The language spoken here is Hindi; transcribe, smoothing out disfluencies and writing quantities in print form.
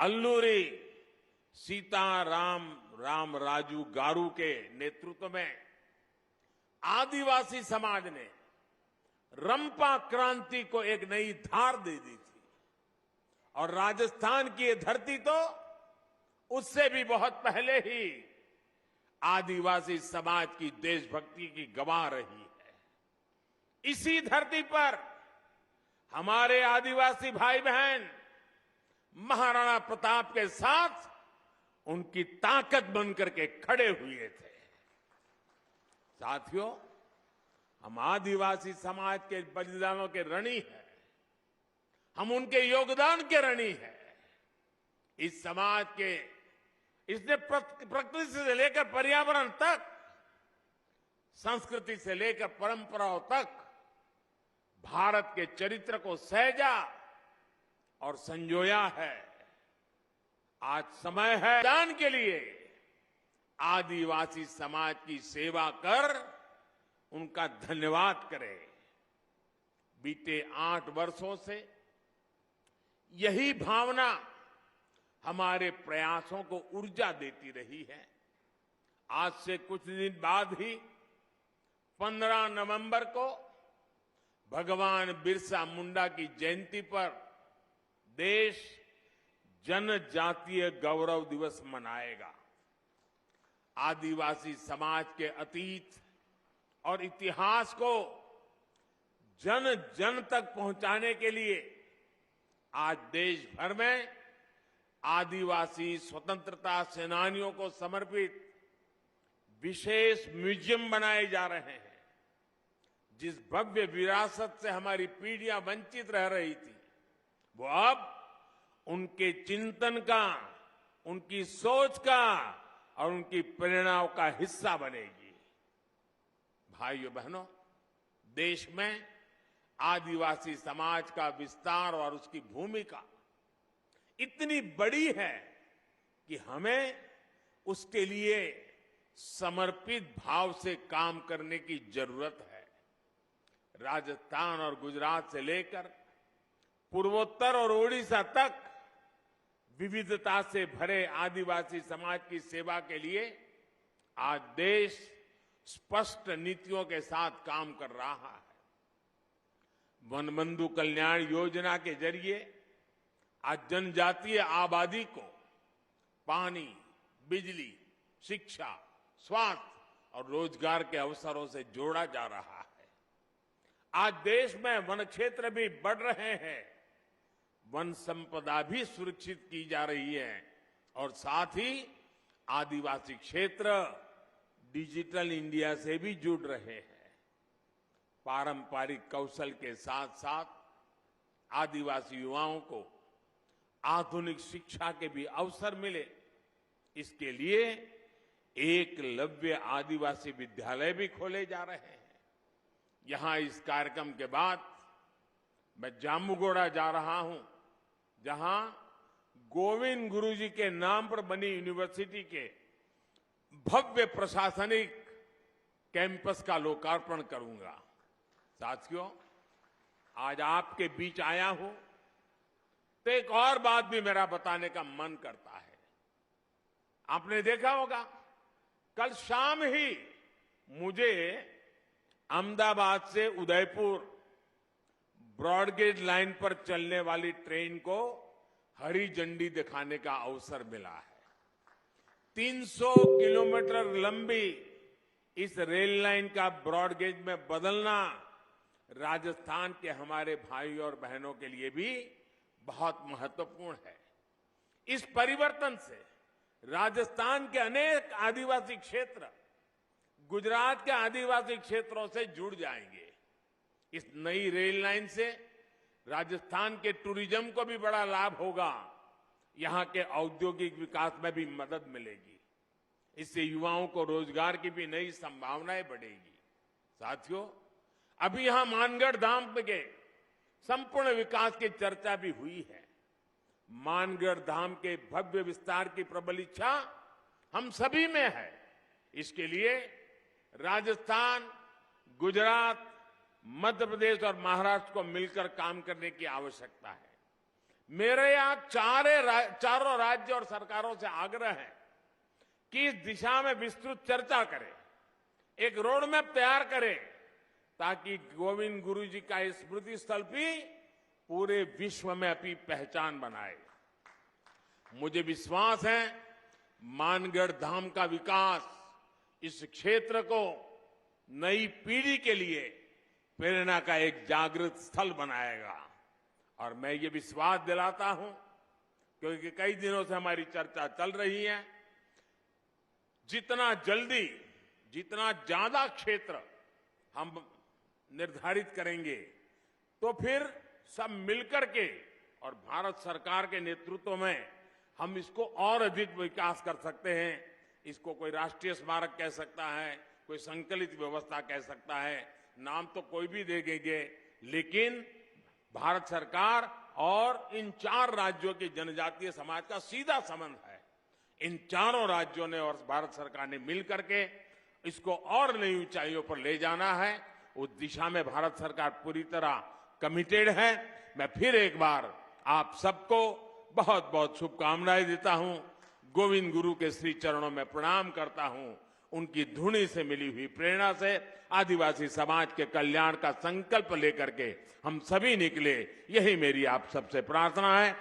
अल्लूरी सीताराम रामराजू गारू के नेतृत्व में आदिवासी समाज ने रंपा क्रांति को एक नई धार दे दी थी और राजस्थान की ये धरती तो उससे भी बहुत पहले ही आदिवासी समाज की देशभक्ति की गवाह रही है। इसी धरती पर हमारे आदिवासी भाई बहन महाराणा प्रताप के साथ उनकी ताकत बनकर के खड़े हुए थे। साथियों, हम आदिवासी समाज के बलिदानों के ऋणी हैं, हम उनके योगदान के ऋणी हैं। इस समाज के इसने प्रकृति से लेकर पर्यावरण तक, संस्कृति से लेकर परंपराओं तक भारत के चरित्र को सहेजा और संजोया है। आज समय है दान के लिए आदिवासी समाज की सेवा कर उनका धन्यवाद करें। बीते 8 वर्षों से यही भावना हमारे प्रयासों को ऊर्जा देती रही है। आज से कुछ दिन बाद ही 15 नवंबर को भगवान बिरसा मुंडा की जयंती पर देश जनजातीय गौरव दिवस मनाएगा। आदिवासी समाज के अतीत और इतिहास को जन जन तक पहुंचाने के लिए आज देश भर में आदिवासी स्वतंत्रता सेनानियों को समर्पित विशेष म्यूजियम बनाए जा रहे हैं। जिस भव्य विरासत से हमारी पीढ़ियां वंचित रह रही थी, वो अब उनके चिंतन का, उनकी सोच का और उनकी प्रेरणाओं का हिस्सा बनेगी। भाइयों बहनों, देश में आदिवासी समाज का विस्तार और उसकी भूमिका इतनी बड़ी है कि हमें उसके लिए समर्पित भाव से काम करने की जरूरत है। राजस्थान और गुजरात से लेकर पूर्वोत्तर और ओडिशा तक विविधता से भरे आदिवासी समाज की सेवा के लिए आज देश स्पष्ट नीतियों के साथ काम कर रहा है। वनबंधु कल्याण योजना के जरिए आज जनजातीय आबादी को पानी, बिजली, शिक्षा, स्वास्थ्य और रोजगार के अवसरों से जोड़ा जा रहा है। आज देश में वन क्षेत्र भी बढ़ रहे हैं, वन संपदा भी सुरक्षित की जा रही है और साथ ही आदिवासी क्षेत्र डिजिटल इंडिया से भी जुड़ रहे हैं। पारंपरिक कौशल के साथ साथ आदिवासी युवाओं को आधुनिक शिक्षा के भी अवसर मिले, इसके लिए एकलव्य आदिवासी विद्यालय भी खोले जा रहे हैं। यहां इस कार्यक्रम के बाद मैं जामुगोड़ा जा रहा हूं, जहां गोविंद गुरुजी के नाम पर बनी यूनिवर्सिटी के भव्य प्रशासनिक कैंपस का लोकार्पण करूंगा। साथियों, आज आपके बीच आया हूं तो एक और बात भी मेरा बताने का मन करता है। आपने देखा होगा, कल शाम ही मुझे अहमदाबाद से उदयपुर ब्रॉडगेज लाइन पर चलने वाली ट्रेन को हरी झंडी दिखाने का अवसर मिला है। 300 किलोमीटर लंबी इस रेल लाइन का ब्रॉडगेज में बदलना राजस्थान के हमारे भाई और बहनों के लिए भी बहुत महत्वपूर्ण है। इस परिवर्तन से राजस्थान के अनेक आदिवासी क्षेत्र गुजरात के आदिवासी क्षेत्रों से जुड़ जाएंगे। इस नई रेल लाइन से राजस्थान के टूरिज्म को भी बड़ा लाभ होगा, यहां के औद्योगिक विकास में भी मदद मिलेगी। इससे युवाओं को रोजगार की भी नई संभावनाएं बढ़ेगी। साथियों, अभी यहां मानगढ़ धाम के संपूर्ण विकास की चर्चा भी हुई है। मानगढ़ धाम के भव्य विस्तार की प्रबल इच्छा हम सभी में है। इसके लिए राजस्थान, गुजरात, मध्य प्रदेश और महाराष्ट्र को मिलकर काम करने की आवश्यकता है। मेरे यहां चारों राज्य और सरकारों से आग्रह है कि इस दिशा में विस्तृत चर्चा करें, एक रोड मैप तैयार करें, ताकि गोविंद गुरु जी का स्मृति स्थल भी पूरे विश्व में अपनी पहचान बनाए। मुझे विश्वास है मानगढ़ धाम का विकास इस क्षेत्र को नई पीढ़ी के लिए प्रेरणा का एक जागृत स्थल बनाएगा। और मैं ये विश्वास दिलाता हूं, क्योंकि कई दिनों से हमारी चर्चा चल रही है, जितना जल्दी, जितना ज्यादा क्षेत्र हम निर्धारित करेंगे, तो फिर सब मिलकर के और भारत सरकार के नेतृत्व में हम इसको और अधिक विकास कर सकते हैं। इसको कोई राष्ट्रीय स्मारक कह सकता है, कोई संकलित व्यवस्था कह सकता है, नाम तो कोई भी दे देंगे, लेकिन भारत सरकार और इन 4 राज्यों के जनजातीय समाज का सीधा संबंध है। इन चारों राज्यों ने और भारत सरकार ने मिलकर के इसको और नई ऊंचाइयों पर ले जाना है। उस दिशा में भारत सरकार पूरी तरह कमिटेड है। मैं फिर एक बार आप सबको बहुत बहुत शुभकामनाएं देता हूं। गोविंद गुरु के श्री चरणों में प्रणाम करता हूं। उनकी धुनी से मिली हुई प्रेरणा से आदिवासी समाज के कल्याण का संकल्प लेकर के हम सभी निकले, यही मेरी आप सबसे प्रार्थना है।